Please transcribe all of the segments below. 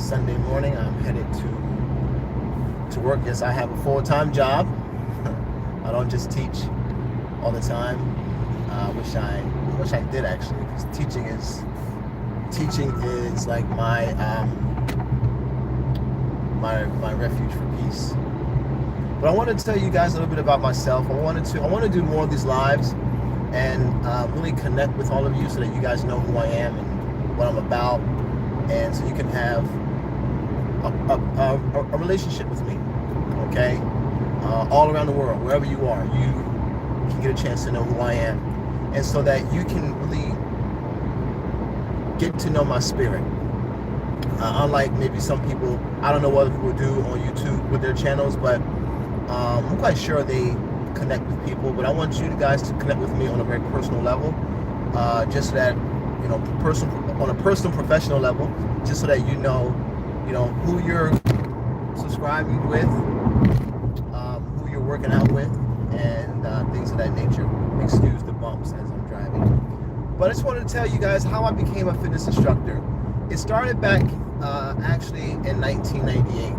Sunday morning. I'm headed to work. Yes, I have a full-time job. I don't just teach all the time. I wish I did actually, because teaching is like my refuge for peace. But I want to tell you guys a little bit about myself. I want to do more of these lives and really connect with all of you so that you guys know who I am and what I'm about, and so you can have a relationship with me, okay? All around the world, wherever you are, you can get a chance to know who I am, and so that you can really get to know my spirit. Unlike maybe some people, I don't know what people do on YouTube with their channels, but I'm quite sure they connect with people. But I want you guys to connect with me on a very personal level, just so that, you know, on a personal, professional level, just so that you know who you're subscribing with, who you're working out with, and things of that nature. Excuse the bumps as I'm driving. But I just wanted to tell you guys how I became a fitness instructor. It started back actually in 1998,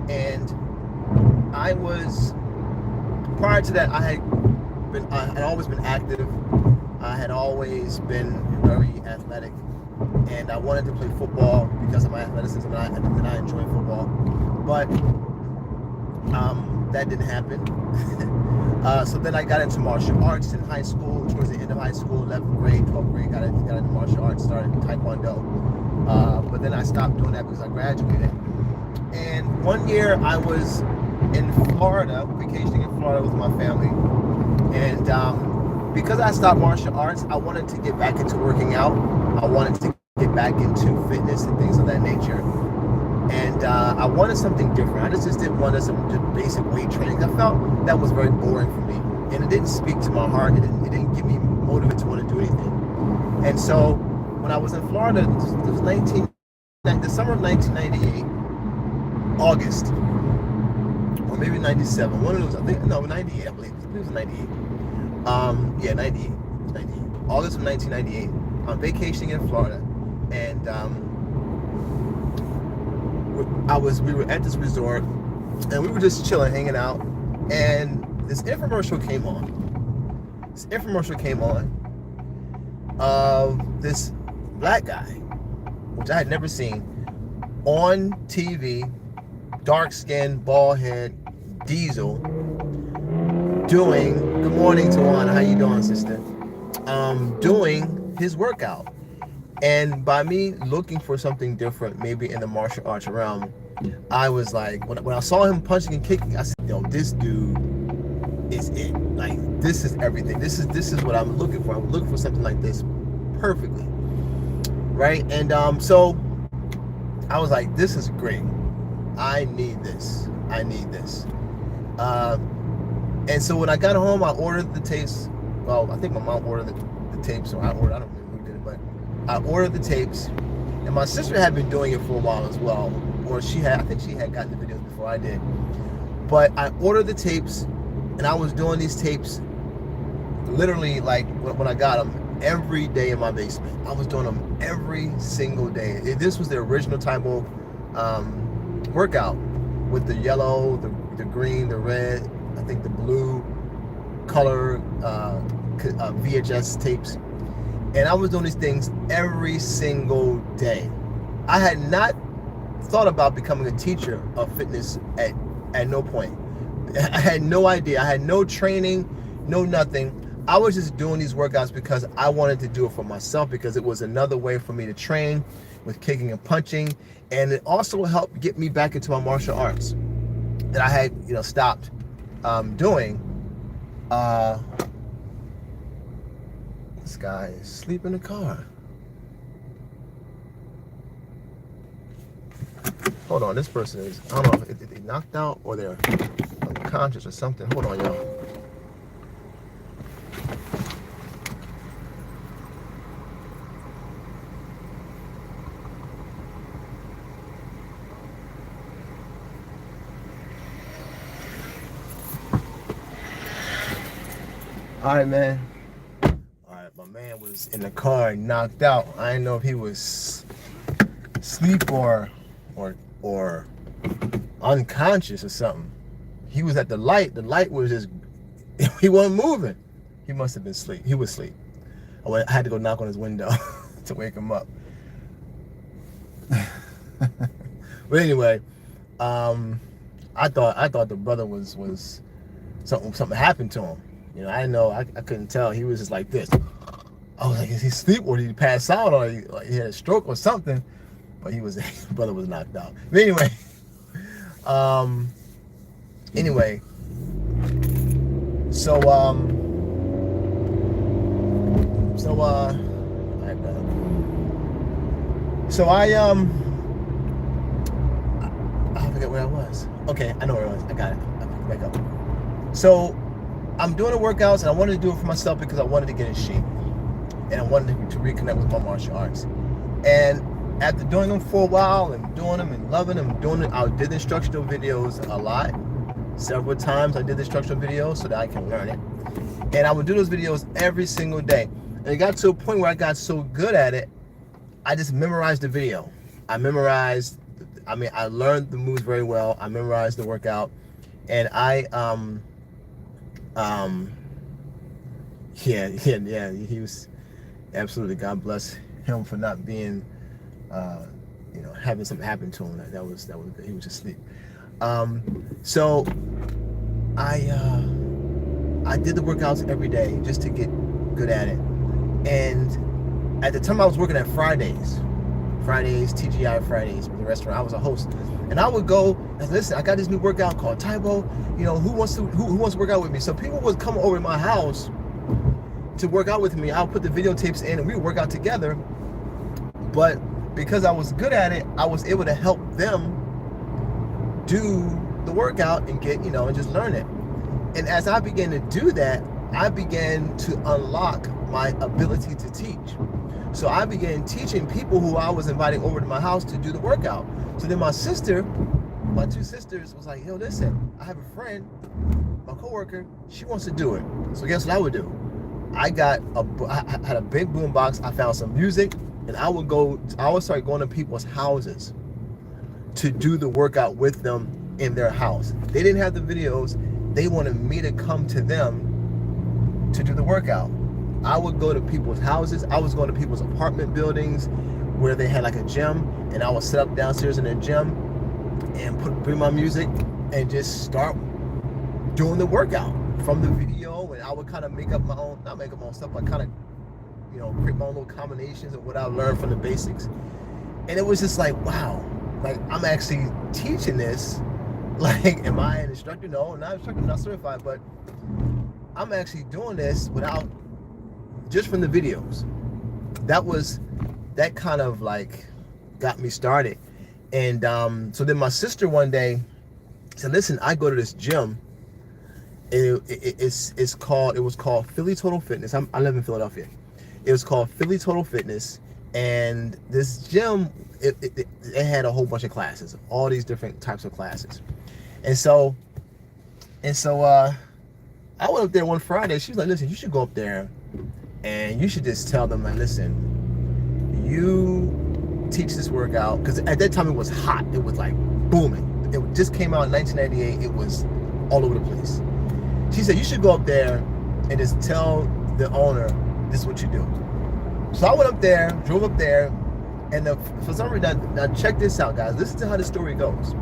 and prior to that, I had always been active. I had always been very athletic, and I wanted to play football because of my athleticism, and I enjoy football. But that didn't happen. So then I got into martial arts in high school. Towards the end of high school, 11th grade, 12th grade, got into martial arts, started Taekwondo. But then I stopped doing that because I graduated. And one year I was in Florida, vacationing in Florida with my family. And because I stopped martial arts, I wanted to get back into working out. I wanted to get back into fitness and things of that nature. And I wanted something different. I just didn't want some just basic weight training. I felt that was very boring for me, and it didn't speak to my heart. It didn't get me motivated to want to do anything. And so when I was in Florida, it was the summer of 1998, August, or maybe 97. One of those, 98, I believe. It was 98. 98. It was 98. August of 1998. I'm vacationing in Florida, and we were at this resort, and we were just chilling, hanging out, and this infomercial came on. Of this black guy, which I had never seen, on TV, dark skin, bald head, diesel, doing, good morning, Tawana, how you doing, sister? Doing his workout. And by me looking for something different, maybe in the martial arts realm, I was like, when I saw him punching and kicking, I said, yo, this dude is it. Like, this is everything. This is what I'm looking for. I'm looking for something like this perfectly, right? And so I was like, this is great. I need this. And so when I got home, I ordered the tapes. Well, I think my mom ordered the tapes, or I don't remember who did it, but I ordered the tapes, and my sister had been doing it for a while as well, or I think she had gotten the videos before I did. But I ordered the tapes, and I was doing these tapes literally, like, when I got them, every day in my basement. I was doing them every single day. This was the original type of workout, with the yellow, the green, the red, I think the blue color VHS tapes. And I was doing these things every single day. I had not thought about becoming a teacher of fitness at no point. I had no idea. I had no training, no nothing. I was just doing these workouts because I wanted to do it for myself, because it was another way for me to train with kicking and punching. And it also helped get me back into my martial arts that I had, stopped doing. This guy is asleep in the car. Hold on, this person is, I don't know if they knocked out or they're unconscious or something. Hold on, y'all. All right, man. All right, my man was in the car, knocked out. I didn't know if he was asleep or or unconscious or something. He was at the light. The light was just, he wasn't moving. He must have been asleep. He was asleep. I had to go knock on his window to wake him up. But anyway, I thought the brother was something happened to him. You know, I didn't know. I couldn't tell. He was just like this. I was like, is he asleep or did he pass out or he had a stroke or something? But his brother was knocked out. But anyway, so I forget where I was. Okay, I know where I was. I got it. I picked it back up. So I'm doing the workouts and I wanted to do it for myself because I wanted to get in shape. And I wanted to reconnect with my martial arts. And after doing them for a while and doing them and loving them, I did the instructional videos a lot. Several times I did the instructional videos so that I can learn it. And I would do those videos every single day. And it got to a point where I got so good at it, I just memorized the video. I learned the moves very well. I memorized the workout. And he was absolutely, God bless him for not being, having something happen to him. That was he was asleep. So I did the workouts every day just to get good at it. And at the time I was working at Fridays, TGI Fridays with the restaurant. I was a host. And I would go and listen, I got this new workout called Taibo. Who wants to work out with me? So people would come over to my house to work out with me. I'll put the videotapes in and we would work out together. But because I was good at it, I was able to help them do the workout and get, and just learn it. And as I began to do that, I began to unlock my ability to teach. So I began teaching people who I was inviting over to my house to do the workout. So then my two sisters was like, yo, listen, I have a friend, my coworker, she wants to do it. So guess what I would do? I had a big boom box. I found some music and I would start going to people's houses to do the workout with them in their house. They didn't have the videos. They wanted me to come to them to do the workout. I would go to people's houses. I was going to people's apartment buildings where they had like a gym, and I would set up downstairs in their gym and bring my music and just start doing the workout from the video. And I would kind of not make up my own stuff, but kind of, create my own little combinations of what I learned from the basics. And it was just like, wow, like I'm actually teaching this. Like, am I an instructor? No, not instructor, not certified, but I'm actually doing this just from the videos. That kind of like got me started. And so then my sister one day said, listen, I go to this gym. It was called Philly Total Fitness. I live in Philadelphia. It was called Philly Total Fitness. And this gym, it had a whole bunch of classes, all these different types of classes. And so I went up there one Friday. She was like, listen, you should go up there and you should just tell them, like, listen, you teach this workout. Because at that time it was hot. It was like booming. It just came out in 1998. It was all over the place. She said, you should go up there and just tell the owner, this is what you do. So I went up there, drove up there, and for some reason, now check this out, guys. Listen to how the story goes.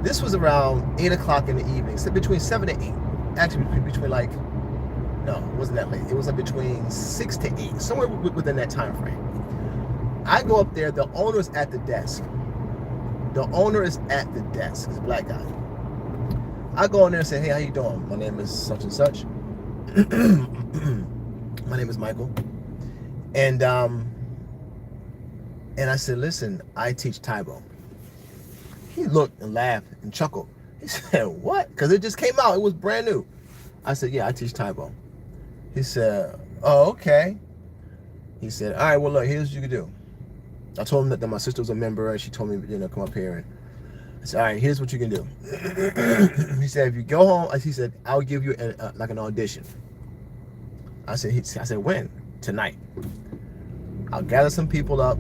This was around 8 o'clock in the evening, so between 7 to 8. Actually, between no, it wasn't that late. It was like between 6 to 8, somewhere within that time frame. I go up there, the owner's at the desk. The owner is at the desk, he's a black guy. I go in there and say, hey, how you doing? My name is such and such. My name is Michael. And I said, listen, I teach Taibo. He looked and laughed and chuckled. He said, what? Because it just came out. It was brand new. I said, yeah, I teach Taibo. He said, oh, okay. He said, all right, well, look, here's what you can do. I told him that my sister was a member, and she told me, come up here. And I said, all right, here's what you can do. He said, if you go home, he said, I'll give you an audition. I said, when? Tonight. I'll gather some people up.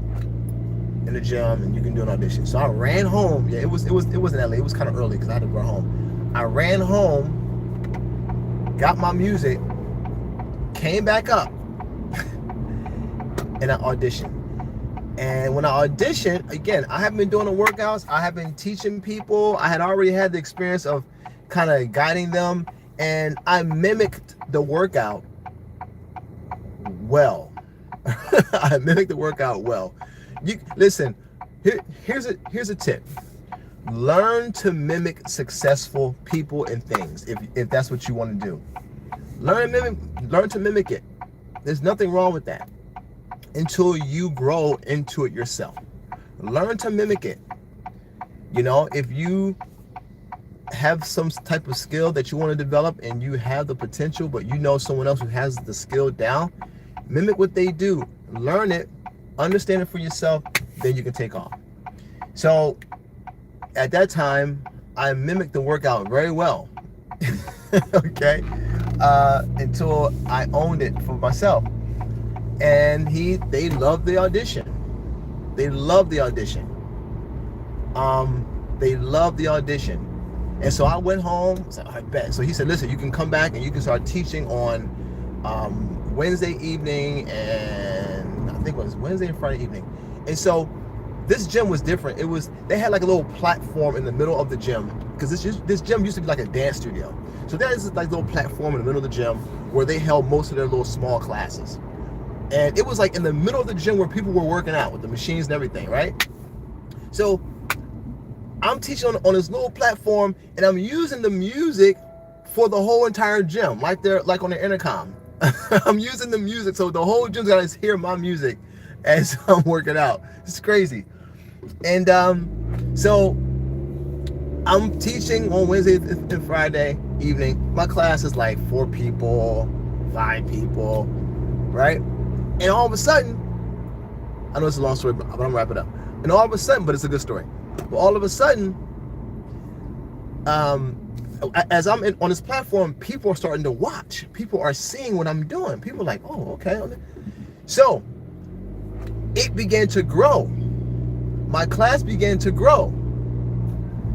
in the gym, and you can do an audition. So I ran home. Yeah, it wasn't LA. It was kind of early because I had to run home. I ran home, got my music, came back up, and I auditioned. And when I auditioned, again, I haven't been doing the workouts. I have been teaching people. I had already had the experience of kind of guiding them, and I mimicked the workout well. I mimicked the workout well. You listen. Here's a tip. Learn to mimic successful people and things. If that's what you want to do, learn to mimic it. There's nothing wrong with that until you grow into it yourself. Learn to mimic it. You know, if you have some type of skill that you want to develop and you have the potential, but you know someone else who has the skill down, mimic what they do. Learn it, understand it for yourself, then you can take off. So at that time, I mimicked the workout very well. Okay, until I owned it for myself. And they loved the audition. They loved the audition. And so I went home. I said, I bet. So he said, listen, you can come back and you can start teaching on Wednesday evening, and I think it was Wednesday and Friday evening. And so this gym was different. They had like a little platform in the middle of the gym, because this gym used to be like a dance studio. So there is like a little platform in the middle of the gym where they held most of their little small classes. And it was like in the middle of the gym where people were working out with the machines and everything, right? So I'm teaching on this little platform, and I'm using the music for the whole entire gym, like on the intercom. I'm using the music, so the whole gym's gotta hear my music as I'm working out. It's crazy. And so I'm teaching on Wednesday and Friday evening. My class is like 4 people, 5 people, right? And all of a sudden, I know it's a long story, but I'm gonna wrap it up. And all of a sudden, but it's a good story. But all of a sudden, as I'm on this platform, people are starting to watch. People are seeing what I'm doing. People are like, oh, okay. So it began to grow. My class began to grow.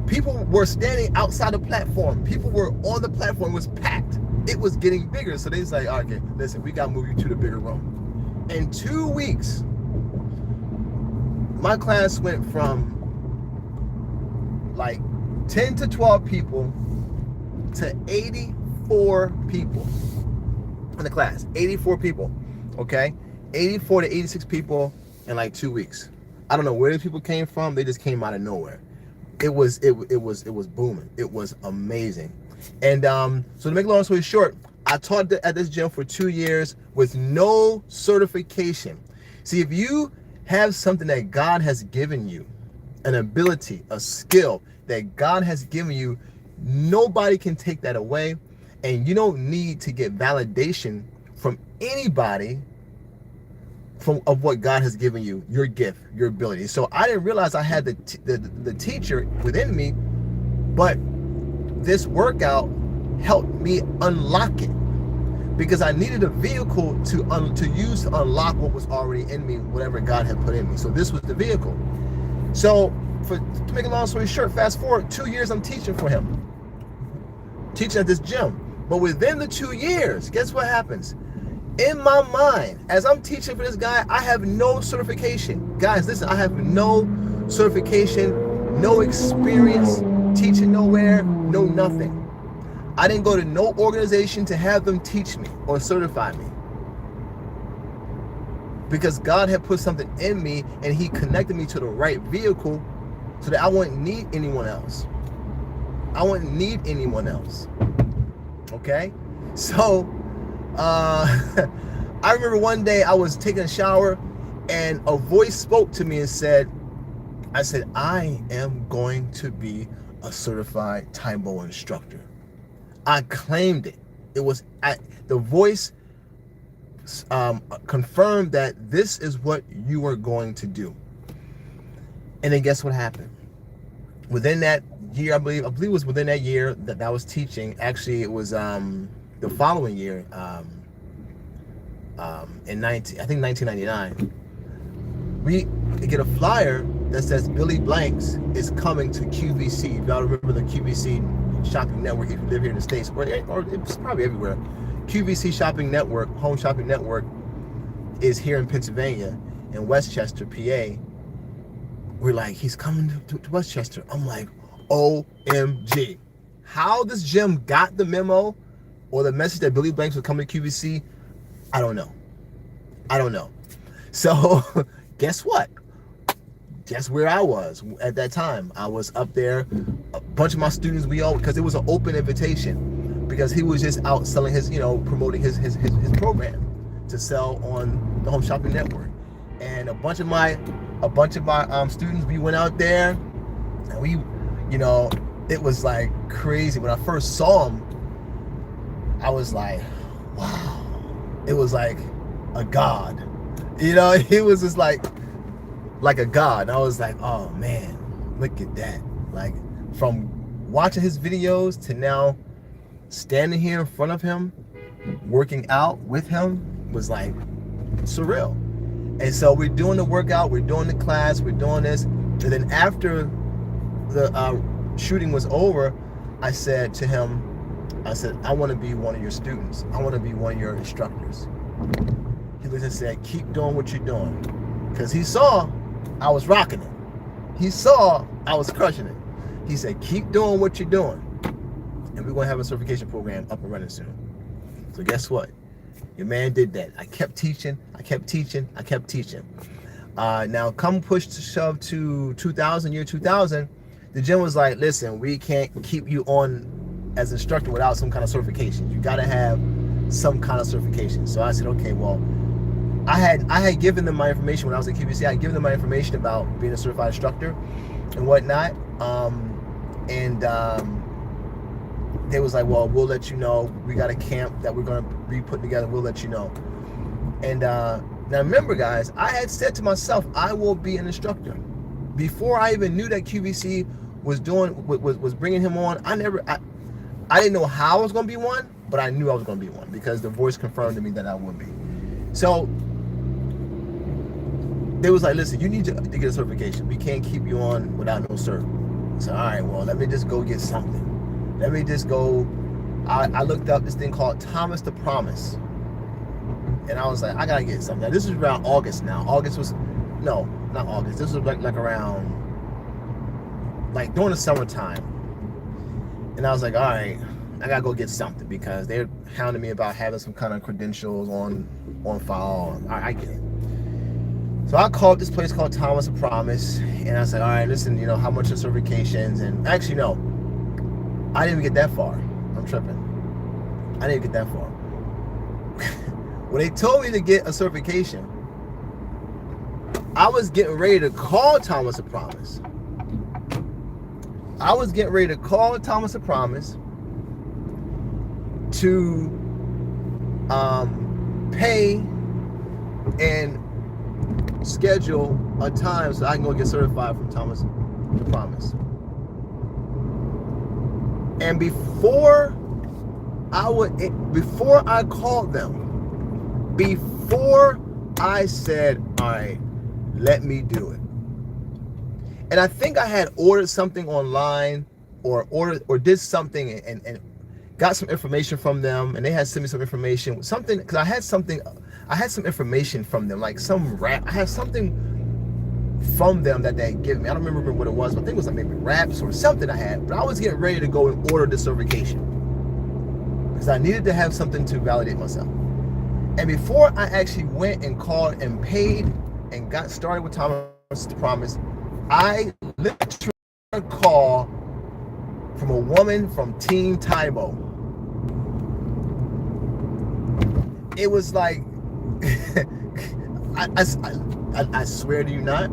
People were standing outside the platform. People were on the platform. It was packed. It was getting bigger. So they was like, okay, listen, we gotta move you to the bigger room. In 2 weeks, my class went from like 10 to 12 people to 84 people in the class. 84 people, okay? 84 to 86 people in like 2 weeks. I don't know where these people came from. They just came out of nowhere. It was booming. It was amazing. And so to make a long story short, I taught at this gym for 2 years with no certification. See, if you have something that God has given you, an ability, a skill that God has given you, nobody can take that away, and you don't need to get validation from anybody of what God has given you, your gift, your ability. So I didn't realize I had the teacher within me, but this workout helped me unlock it, because I needed a vehicle to use to unlock what was already in me, whatever God had put in me. So this was the vehicle. So to make a long story short, fast forward 2 years, I'm teaching for him, teaching at this gym. But within the 2 years, guess what happens? In my mind, as I'm teaching for this guy, I have no certification. Guys, listen, I have no certification, no experience teaching nowhere, no nothing. I didn't go to no organization to have them teach me or certify me, because God had put something in me, and he connected me to the right vehicle so that I wouldn't need anyone else. I wouldn't need anyone else. Okay? So, I remember one day I was taking a shower, and a voice spoke to me and said, I am going to be a certified Taekwondo instructor. I claimed it. It was the voice confirmed that this is what you are going to do. And then guess what happened? Within that year, I believe it was within that year that I was teaching. Actually, it was the following year, in 1999. I get a flyer that says Billy Blanks is coming to QVC. If y'all remember the QVC shopping network, if you live here in the States, or it's probably everywhere. QVC shopping network, home shopping network, is here in Pennsylvania, in Westchester, PA. We're like, he's coming to Westchester. I'm like, OMG. How this gym got the memo or the message that Billy Blanks was coming to QVC, I don't know. So guess what? Guess where I was at that time? I was up there. A bunch of my students, because it was an open invitation, because he was just out selling his, promoting his program to sell on the Home Shopping Network. And a bunch of my students, we went out there, and we, it was like crazy. When I first saw him, I was like, wow. It was like a god. It was just like a god. And I was like, oh man, look at that. Like, from watching his videos to now standing here in front of him, working out with him, was like surreal. And so we're doing the workout, we're doing the class, we're doing this. And then after the shooting was over, I said to him, I want to be one of your students. I want to be one of your instructors. He looked and said, keep doing what you're doing. Because he saw I was rocking it. He saw I was crushing it. He said, keep doing what you're doing. And we're going to have a certification program up and running soon. So guess what? Your man did that. I kept teaching. Now, come push to shove to year 2000, the gym was like, listen, we can't keep you on as instructor without some kind of certification. You got to have some kind of certification. So I said, okay, well, I had given them my information when I was at QVC. I had given them my information about being a certified instructor and whatnot. They was like, well, we'll let you know. We got a camp that we're going to be putting together. We'll let you know. And now remember, guys, I had said to myself, I will be an instructor. Before I even knew that QVC was bringing him on, I didn't know how I was going to be one, but I knew I was going to be one because the voice confirmed to me that I would be. So they was like, listen, you need to get a certification. We can't keep you on without no cert. So, all right, well, let me just go get something. Let me just go. I looked up this thing called Thomas the Promise. And I was like, I got to get something. This is around August now. No, not August. This was like around, like during the summertime. And I was like, all right, I got to go get something because they're hounding me about having some kind of credentials on file. I get it. So I called this place called Thomas the Promise. And I said, all right, listen, how much are certifications? And actually, no, I didn't even get that far. I'm tripping. I didn't get that far. When they told me to get a certification, I was getting ready to call Thomas the Promise. To pay and schedule a time so I can go get certified from Thomas the Promise. And before I called them, before I said, all right, let me do it. And I think I had ordered something online or did something and got some information from them, and they had sent me some information, something, because I had some information from them, like I had something from them that they had given me. I don't remember what it was, but I think it was like maybe raps or something I had, but I was getting ready to go and order the certification because I needed to have something to validate myself. And before I actually went and called and paid and got started with Thomas the Promise, I literally got a call from a woman from Team Taibo. It was like, I swear to you not,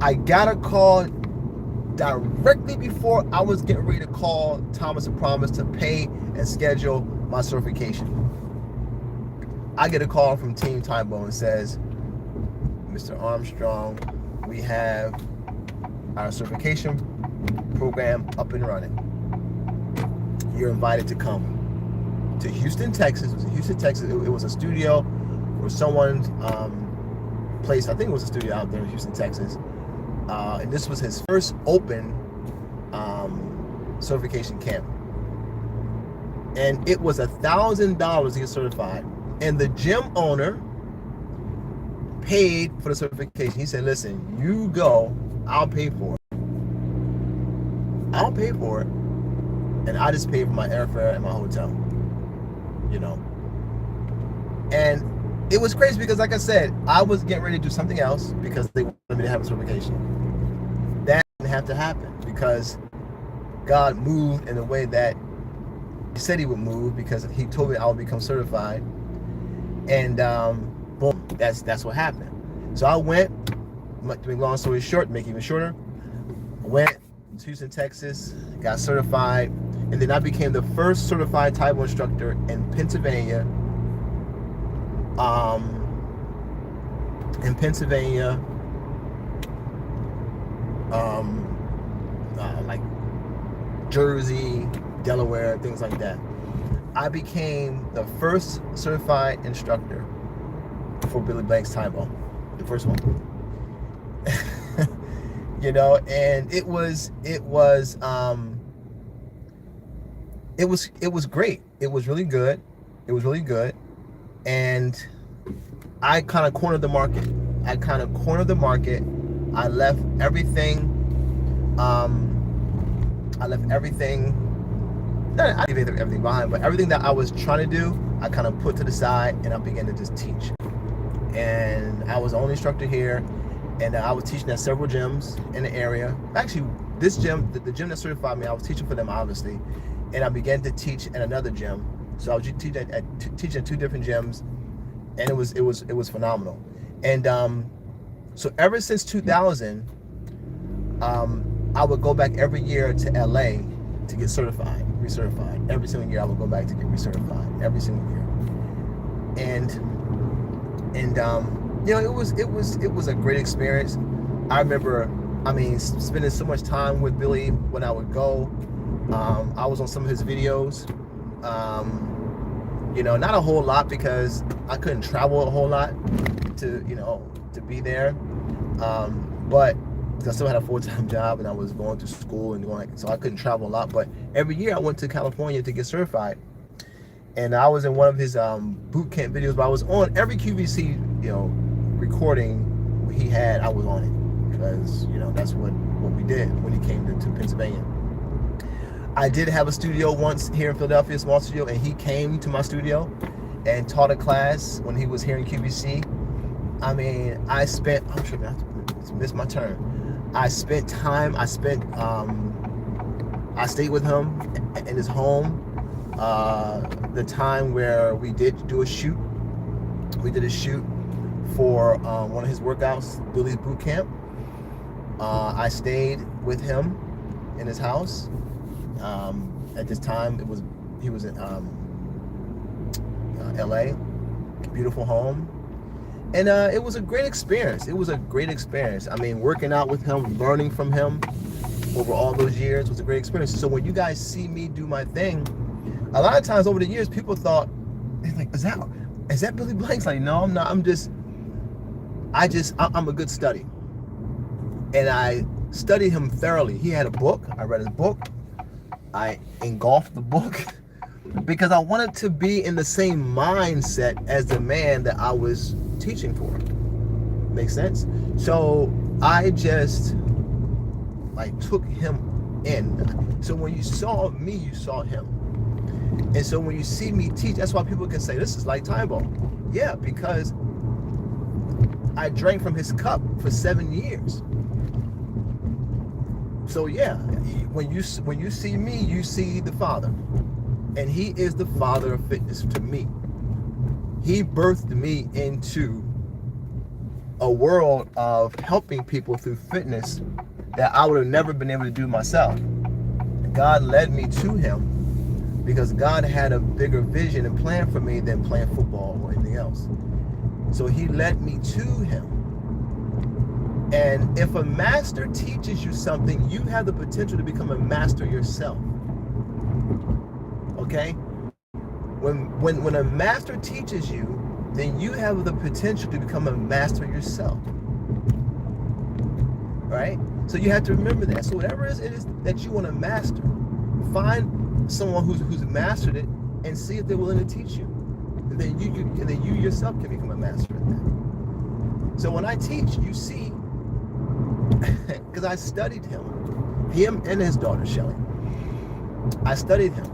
I got a call directly before I was getting ready to call Thomas the Promise to pay and schedule my certification. I get a call from Team Taibo and says, Mr. Armstrong, we have our certification program up and running. You're invited to come to Houston, Texas. It was in Houston, Texas. It was a studio where someone place. I think it was a studio out there in Houston, Texas. And this was his first open certification camp. And it was $1,000 to get certified. And the gym owner paid for the certification. He said, listen, you go, I'll pay for it. I'll pay for it. And I just paid for my airfare and my hotel. You know. And it was crazy because, like I said, I was getting ready to do something else because they wanted me to have a certification. That didn't have to happen because God moved in a way that He said He would move, because He told me I would become certified. And boom, that's what happened. So I went, to make long story short, to make it even shorter, went to Houston, Texas, got certified, and then I became the first certified Taibo instructor in Pennsylvania. Like Jersey, Delaware, things like that. I became the first certified instructor for Billy Blank's Taibo, the first one. You know, and it was great. It was really good. It was really good. And I kind of cornered the market. I left everything. I didn't leave everything behind, but everything that I was trying to do, I kind of put to the side, and I began to just teach. And I was the only instructor here, and I was teaching at several gyms in the area. Actually, this gym, the gym that certified me, I was teaching for them, obviously. And I began to teach at another gym. So I was teaching at two different gyms, and it was phenomenal. And so ever since 2000, I would go back every year to LA to get recertified. Every single year I would go back to get recertified. Every single year. And you know, it was a great experience. I remember, spending so much time with Billy when I would go. I was on some of his videos. You know, not a whole lot because I couldn't travel a whole lot to be there. But I still had a full-time job and I was going to school and so I couldn't travel a lot. But every year I went to California to get certified, and I was in one of his boot camp videos. But I was on every QVC recording he had. I was on it because that's what we did when he came to Pennsylvania. I did have a studio once here in Philadelphia, a small studio, and he came to my studio and taught a class when he was here in QVC. I spent, I'm sure I missed my turn. I spent time, I stayed with him in his home. The time where we did do a shoot. We did a shoot for one of his workouts, Billy's Boot Camp. I stayed with him in his house. At this time, he was in LA, beautiful home. And it was a great experience. Working out with him, learning from him over all those years was a great experience. So when you guys see me do my thing, a lot of times over the years, people thought, like, is that Billy Blanks? Like, no, I'm not. I'm a good study. And I studied him thoroughly. He had a book. I read his book. I engulfed the book because I wanted to be in the same mindset as the man that I was teaching for. Make sense? So I just took him in. So when you saw me, you saw him. And so when you see me teach, that's why people can say this is like Taibo. Yeah, because I drank from his cup for 7 years. So yeah, when you see me, you see the Father. And he is the Father of fitness to me. He birthed me into a world of helping people through fitness that I would have never been able to do myself. God led me to him because God had a bigger vision and plan for me than playing football or anything else. So he led me to him. And if a master teaches you something, you have the potential to become a master yourself. Okay? When a master teaches you, then you have the potential to become a master yourself, right? So you have to remember that. So whatever it is that you want to master, find someone who's mastered it and see if they're willing to teach you. And then you yourself can become a master at that. So when I teach, you see, because I studied him and his daughter Shelly. I studied him.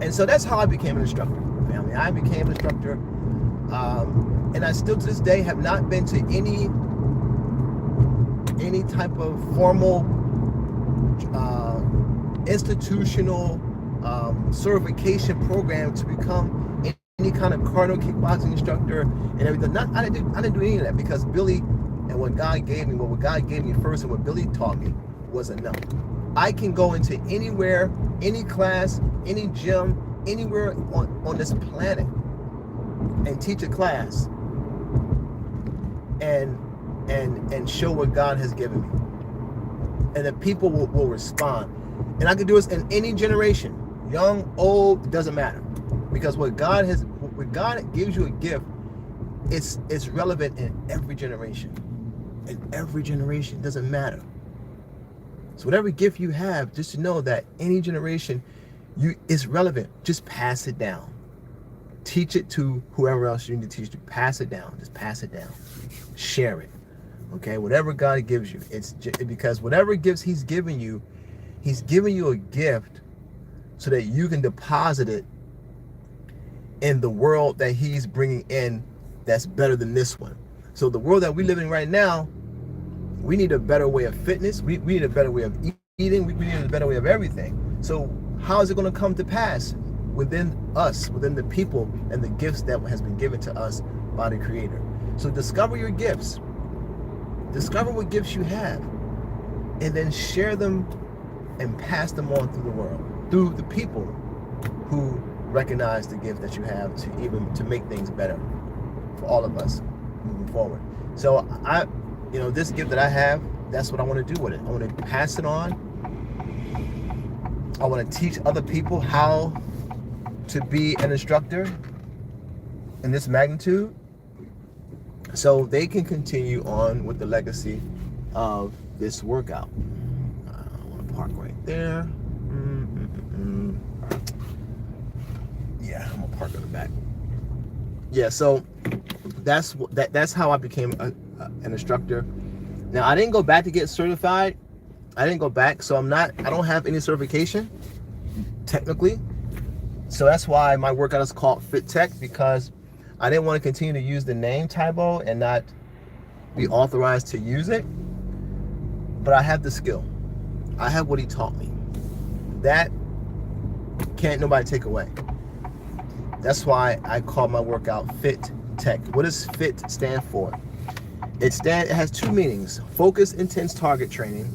And so that's how I became an instructor, family. I became an instructor, and I still to this day have not been to any type of formal institutional certification program to become any kind of cardio kickboxing instructor and everything. I didn't do any of that, because Billy and what God gave me first and what Billy taught me was enough. I can go into anywhere, any class, any gym, anywhere on this planet and teach a class and show what God has given me. And the people will respond. And I can do this in any generation, young, old, it doesn't matter. Because when God gives you a gift, it's relevant in every generation. In every generation, it doesn't matter. So whatever gift you have, just to know that any generation, it's relevant. Just pass it down. Teach it to whoever else you need to teach to. Pass it down. Just pass it down. Share it. Okay, whatever God gives you, because whatever gifts He's giving you a gift so that you can deposit it in the world that He's bringing in that's better than this one. So the world that we live in right now, we need a better way of fitness. We need a better way of eating. We need a better way of everything. So how is it going to come to pass within us, within the people and the gifts that has been given to us by the Creator? So discover your gifts. Discover what gifts you have, and then share them and pass them on through the world, through the people who recognize the gift that you have to make things better for all of us moving forward. So this gift that I have, that's what I want to do with it. I want to pass it on. I want to teach other people how to be an instructor in this magnitude, so they can continue on with the legacy of this workout. I want to park right there. Yeah, I'm gonna park in the back. Yeah, so that's how I became an instructor. Now, I didn't go back to get certified. I didn't go back, so I don't have any certification technically. So that's why my workout is called Fit Tech, because I didn't want to continue to use the name Tybo and not be authorized to use it. But I have the skill. I have what he taught me. That can't nobody take away. That's why I call my workout Fit Tech. What does FIT stand for? It has two meanings: focused, intense target training.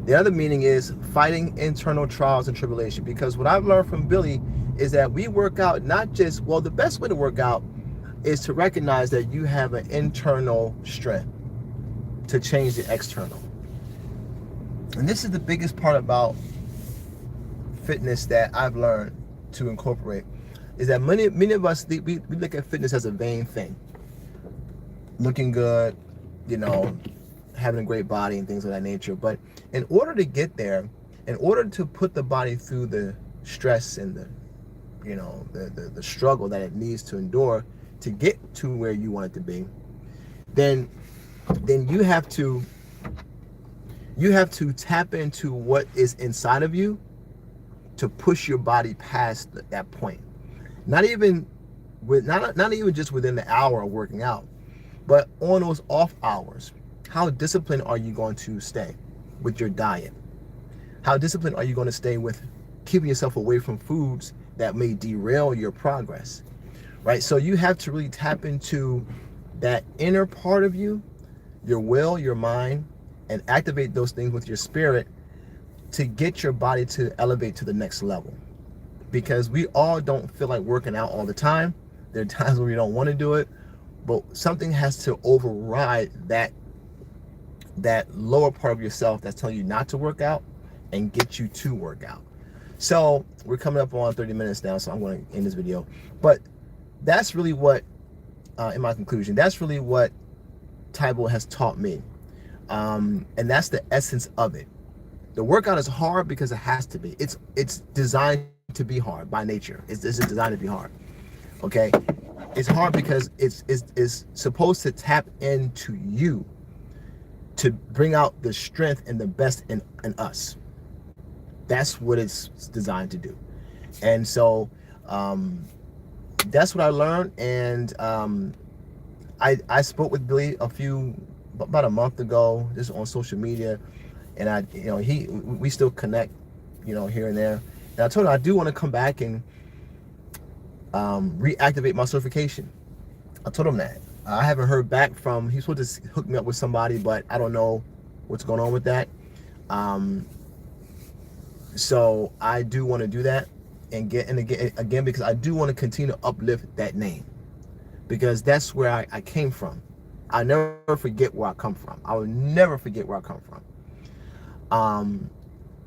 The other meaning is fighting internal trials and tribulation. Because what I've learned from Billy is that we work out not just, the best way to work out is to recognize that you have an internal strength to change the external. And this is the biggest part about fitness that I've learned to incorporate, is that many of us, we look at fitness as a vain thing. Looking good, having a great body and things of that nature. But in order to get there, in order to put the body through the stress and the struggle that it needs to endure to get to where you want it to be, then you have to tap into what is inside of you to push your body past that point. Not even just within the hour of working out, but on those off hours. How disciplined are you going to stay with your diet? How disciplined are you going to stay with keeping yourself away from foods that may derail your progress, right? So you have to really tap into that inner part of you, your will, your mind, and activate those things with your spirit to get your body to elevate to the next level. Because we all don't feel like working out all the time. There are times when we don't want to do it, but something has to override that lower part of yourself that's telling you not to work out and get you to work out. So we're coming up on 30 minutes now, so I'm going to end this video. But that's really what in my conclusion, that's really what Taibo has taught me. And that's the essence of it. The workout is hard because it has to be. It's designed to be hard by nature. It's designed to be hard. Okay? It's hard because it's supposed to tap into you to bring out the strength and the best in us. That's what it's designed to do. And so that's what I learned. And I spoke with Billy about a month ago, just on social media, and we still connect, here and there. And I told him I do want to come back and reactivate my certification. I told him that. I haven't heard back from, he's supposed to hook me up with somebody, but I don't know what's going on with that. So I do want to do that and get in again, because I do want to continue to uplift that name, because that's where I came from. I never forget where I come from. I will never forget where I come from.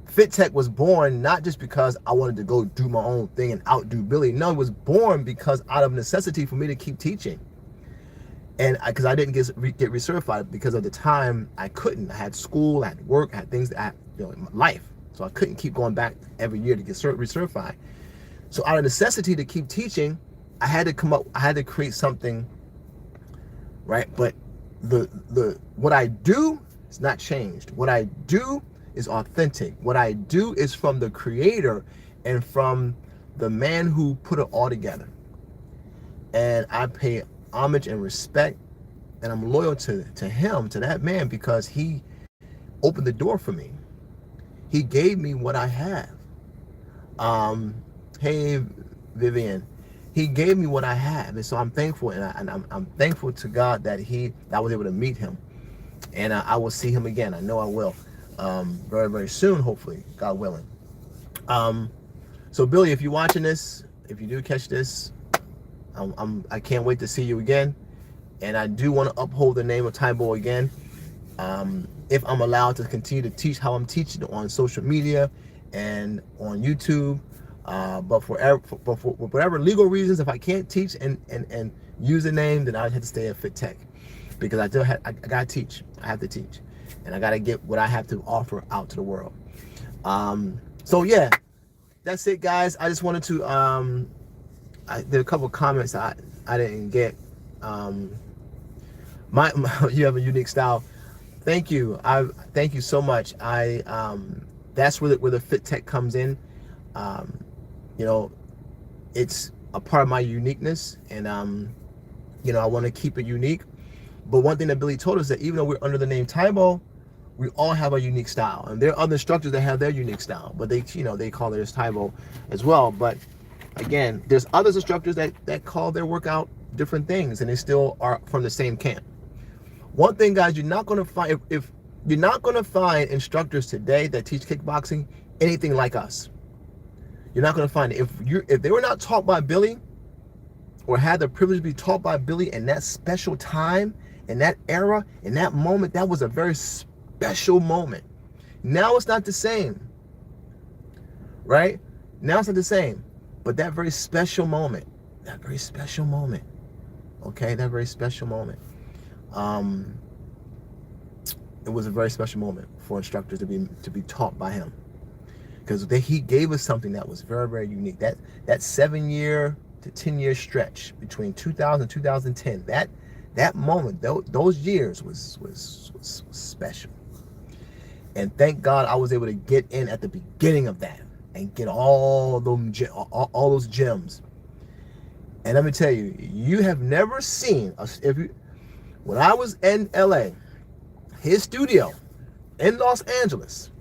Fit Tech was born not just because I wanted to go do my own thing and outdo Billy. No, it was born because out of necessity for me to keep teaching. And because I didn't get recertified because of the time I couldn't. I had school, I had work, I had things that I had, in my life. So I couldn't keep going back every year to get recertified. So out of necessity to keep teaching, I had to create something, right? But the what I do is not changed. What I do is authentic. What I do is from the creator and from the man who put it all together. And I pay homage and respect, and I'm loyal to him, to that man, because he opened the door for me. He gave me what I have. Hey, Vivian, he gave me what I have, and so I'm thankful, and I'm thankful to God that I was able to meet him, and I will see him again. I know I will, very, very soon, hopefully, God willing. So Billy, if you're watching this, if you do catch this, I can't wait to see you again, and I do want to uphold the name of Taibo again. If I'm allowed to continue to teach how I'm teaching on social media and on YouTube, but for whatever legal reasons, if I can't teach and use the name, then I have to stay at Fit Tech, because I gotta teach. I have to teach, and I gotta get what I have to offer out to the world. So yeah, that's it, guys. I just wanted to there are a couple of comments I didn't get. You have a unique style. Thank you. Thank you so much. That's where the Fit Tech comes in. It's a part of my uniqueness, and I want to keep it unique. But one thing that Billy told us, that even though we're under the name Taibo, we all have a unique style, and there are other instructors that have their unique style, but they call theirs Taibo as well. But again, there's other instructors that call their workout different things, and they still are from the same camp. One thing, guys, you're not going to find, if you're not going to find instructors today that teach kickboxing anything like us. You're not going to find it. If they were not taught by Billy, or had the privilege to be taught by Billy in that special time, in that era, in that moment, that was a very special moment. Now it's not the same, right? Now it's not the same. But that very special moment, okay, that very special moment, it was a very special moment for instructors to be taught by him, because he gave us something that was very, very unique. That 7-year to 10-year stretch between 2000 and 2010, that moment, those years was special. And thank God I was able to get in at the beginning of that and get all those gems. And let me tell you, you have never seen when I was in LA, his studio in Los Angeles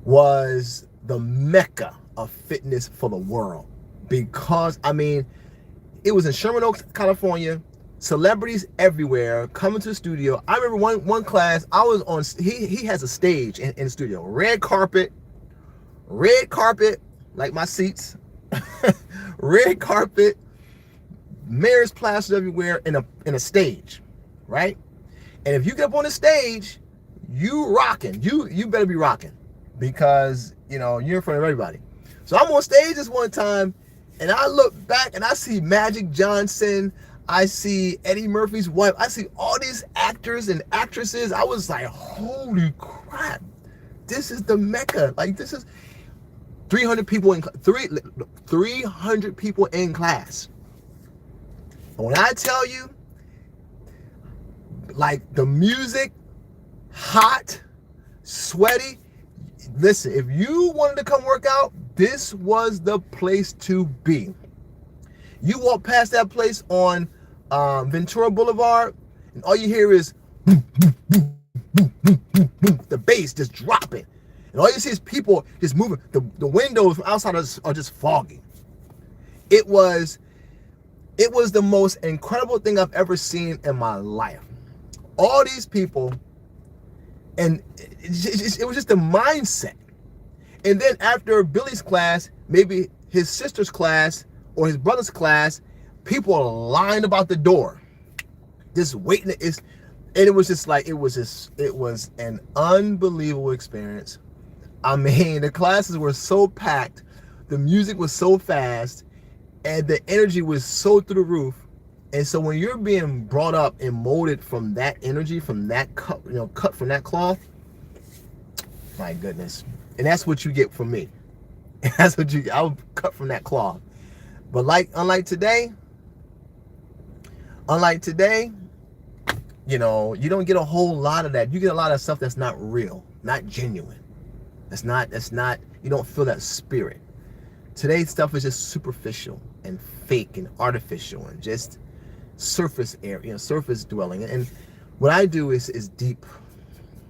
was the mecca of fitness for the world, because it was in Sherman Oaks, California. Celebrities everywhere coming to the studio. I remember one class I was on. He has a stage in the studio, red carpet, like my seats, red carpet, mirrors plastered everywhere, in a stage, right? And if you get up on the stage, you rocking. You better be rocking, because you're in front of everybody. So I'm on stage this one time, And I look back and I see Magic Johnson, I see Eddie Murphy's wife, I see all these actors and actresses. I was like, holy crap, this is the Mecca. Like, this is 300 people in 300 people in class. And when I tell you, like, the music, hot, sweaty, listen, if you wanted to come work out, this was the place to be. You walk past that place on Ventura Boulevard, and all you hear is boom, boom, boom, boom, boom, boom, boom, the bass just dropping. And all you see is people just moving. The windows from outside are just foggy. It was the most incredible thing I've ever seen in my life. All these people, and it was just the mindset. And then after Billy's class, maybe his sister's class or his brother's class, people are lined about the door, just waiting. And it was just like, it was an unbelievable experience. I mean, the classes were so packed, the music was so fast, and the energy was so through the roof. And so when you're being brought up and molded from that energy, from that cut, cut from that cloth, my goodness. And that's what you get from me. That's what you get. I was cut from that cloth. But unlike today, you don't get a whole lot of that. You get a lot of stuff that's not real, not genuine. That's not, you don't feel that spirit. Today's stuff is just superficial and fake and artificial and just surface area, surface dwelling. And what I do is deep.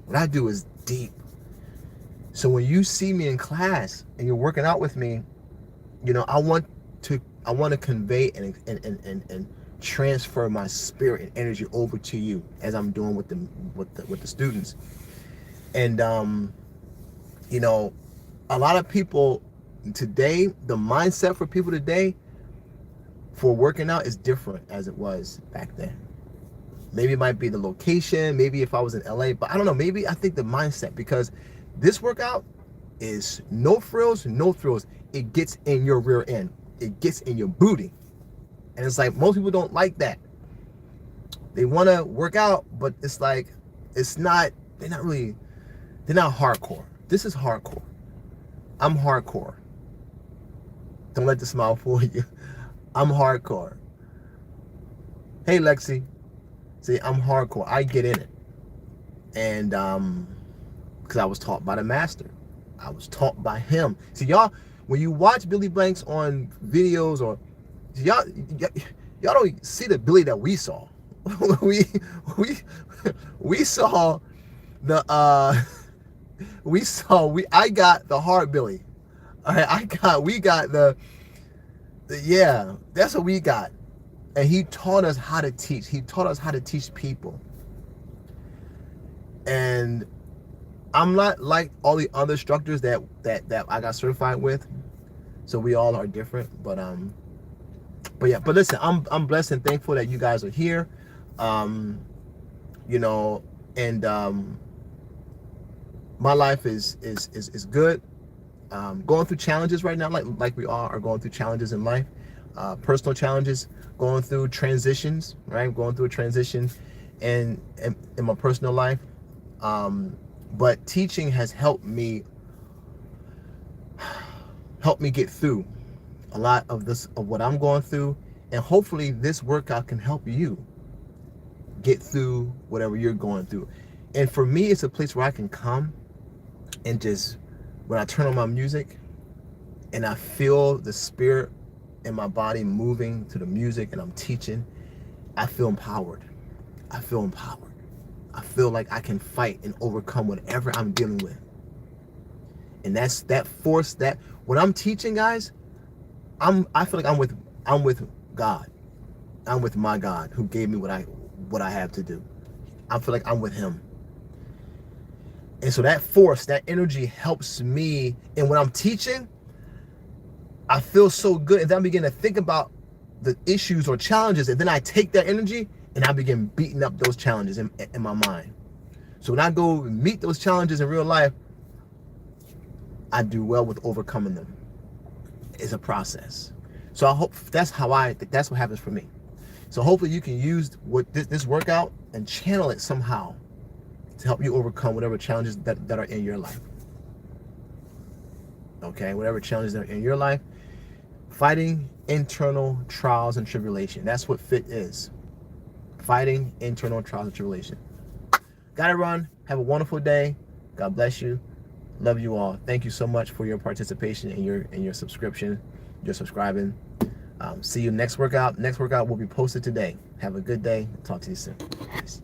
What I do is deep. So when you see me in class and you're working out with me, I want to convey and transfer my spirit and energy over to you as I'm doing with the students. And a lot of people today, the mindset for people today for working out is different as it was back then. Maybe it might be the location, maybe if I was in LA, but I don't know, maybe I think the mindset, because this workout is no frills, no thrills. It gets in your rear end. It gets in your booty. And it's like, most people don't like that. They want to work out, but it's like, they're not hardcore. This is hardcore. I'm hardcore. Don't let the smile fool you. I'm hardcore. Hey, Lexi. See, I'm hardcore. I get in it. And, because I was taught by the master. I was taught by him. See, y'all, when you watch Billy Blanks on videos, or y'all don't see the Billy that we saw. we saw the I got the hard Billy. All right, we got the yeah, that's what we got. And he taught us how to teach. He taught us how to teach people. And I'm not like all the other instructors that I got certified with. So we all are different. But yeah, but listen, I'm blessed and thankful that you guys are here. My life is good. Going through challenges right now, like we all are going through challenges in life, personal challenges, going through transitions, right? Going through a transition in my personal life. But teaching has helped me get through a lot of what I'm going through, and hopefully this workout can help you get through whatever you're going through. And for me, it's a place where I can come and just, when I turn on my music and I feel the spirit in my body moving to the music and I'm teaching, I feel empowered. I feel like I can fight and overcome whatever I'm dealing with. And that's that force, that when I'm teaching, guys, I feel like I'm with God. I'm with my God who gave me what I have to do. I feel like I'm with him. And so that force, that energy helps me. And when I'm teaching, I feel so good. And then I begin to think about the issues or challenges. And then I take that energy and I begin beating up those challenges in my mind. So when I go meet those challenges in real life, I do well with overcoming them. It's a process. So I hope that's what happens for me. So hopefully you can use this workout and channel it somehow to help you overcome whatever challenges that are in your life. Okay, whatever challenges that are in your life. Fighting internal trials and tribulation. That's what fit is. Fighting internal trials and tribulation. Gotta run. Have a wonderful day. God bless you. Love you all. Thank you so much for your participation and your subscription, your subscribing. See you next workout. Next workout will be posted today. Have a good day. Talk to you soon. Peace.